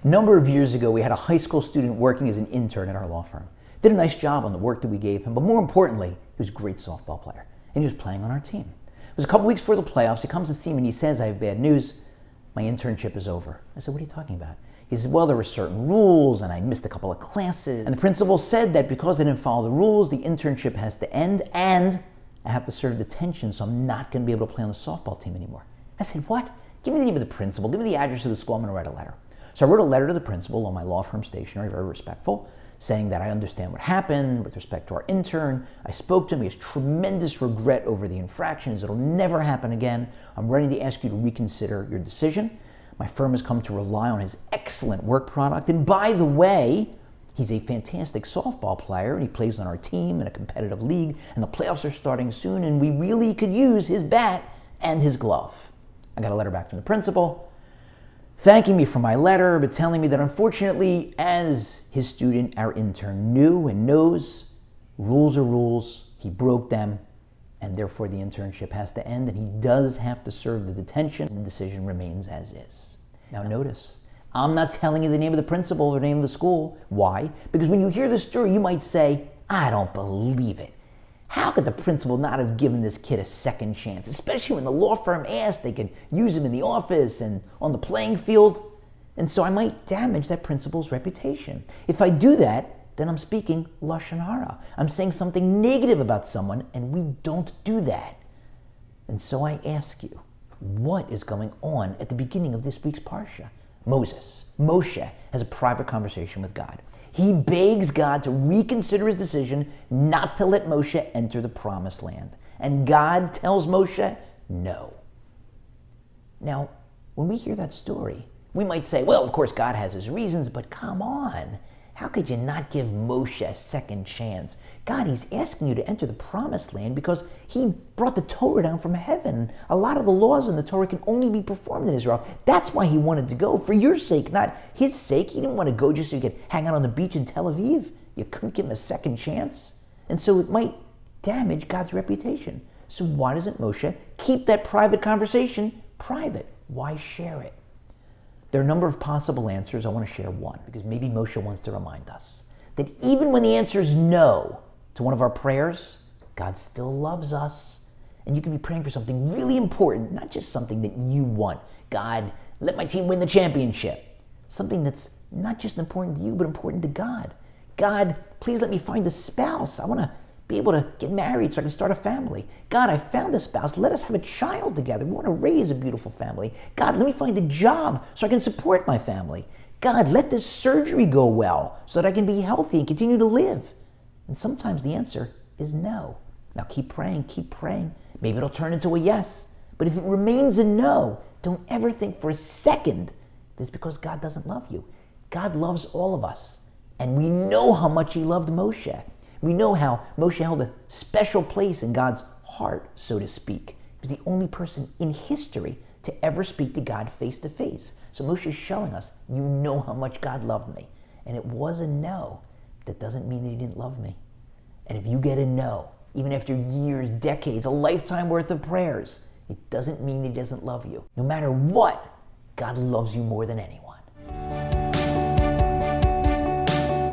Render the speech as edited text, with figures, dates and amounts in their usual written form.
A number of years ago, we had a high school student working as an intern at our law firm. Did a nice job on the work that we gave him, but more importantly, he was a great softball player, and he was playing on our team. It was a couple weeks before the playoffs. He comes to see me and he says, "I have bad news. My internship is over." I said, "What are you talking about?" He said, "Well, there were certain rules, and I missed a couple of classes, and the principal said that because I didn't follow the rules, the internship has to end, and I have to serve detention, so I'm not going to be able to play on the softball team anymore." I said, "What? Give me the name of the principal. Give me the address of the school. I'm going to write a letter." So I wrote a letter to the principal on my law firm stationery, very respectful, saying that I understand what happened with respect to our intern. I spoke to him. He has tremendous regret over the infractions. It'll never happen again. I'm ready to ask you to reconsider your decision. My firm has come to rely on his excellent work product. And by the way, he's a fantastic softball player, and he plays on our team in a competitive league, and the playoffs are starting soon, and we really could use his bat and his glove. I got a letter back from the principal thanking me for my letter, but telling me that unfortunately, as his student, our intern, knew and knows, rules are rules, he broke them, and therefore the internship has to end, and he does have to serve the detention, and the decision remains as is. Now notice, I'm not telling you the name of the principal or the name of the school. Why? Because when you hear this story, you might say, "I don't believe it. How could the principal not have given this kid a second chance?" Especially when the law firm asked they could use him in the office and on the playing field. And so I might damage that principal's reputation. If I do that, then I'm speaking Lashon Hara. I'm saying something negative about someone, and we don't do that. And so I ask you, what is going on at the beginning of this week's Parsha? Moshe, has a private conversation with God. He begs God to reconsider his decision not to let Moshe enter the promised land. And God tells Moshe, no. Now, when we hear that story, we might say, well, of course, God has his reasons, but come on. How could you not give Moshe a second chance? God, he's asking you to enter the promised land because he brought the Torah down from heaven. A lot of the laws in the Torah can only be performed in Israel. That's why he wanted to go, for your sake, not his sake. He didn't want to go just so he could hang out on the beach in Tel Aviv. You couldn't give him a second chance. And so it might damage God's reputation. So why doesn't Moshe keep that private conversation private? Why share it? There are a number of possible answers. I want to share one, because maybe Moshe wants to remind us that even when the answer is no to one of our prayers, God still loves us. And you can be praying for something really important, not just something that you want. God, let my team win the championship. Something that's not just important to you, but important to God. God, please let me find a spouse. I want to be able to get married so I can start a family. God, I found a spouse. Let us have a child together. We want to raise a beautiful family. God, let me find a job so I can support my family. God, let this surgery go well so that I can be healthy and continue to live. And sometimes the answer is no. Now keep praying, keep praying. Maybe it'll turn into a yes. But if it remains a no, don't ever think for a second that it's because God doesn't love you. God loves all of us. And we know how much he loved Moshe. We know how Moshe held a special place in God's heart, so to speak. He was the only person in history to ever speak to God face to face. So Moshe is showing us, you know how much God loved me. And it was a no. That doesn't mean that he didn't love me. And if you get a no, even after years, decades, a lifetime worth of prayers, it doesn't mean that he doesn't love you. No matter what, God loves you more than anyone.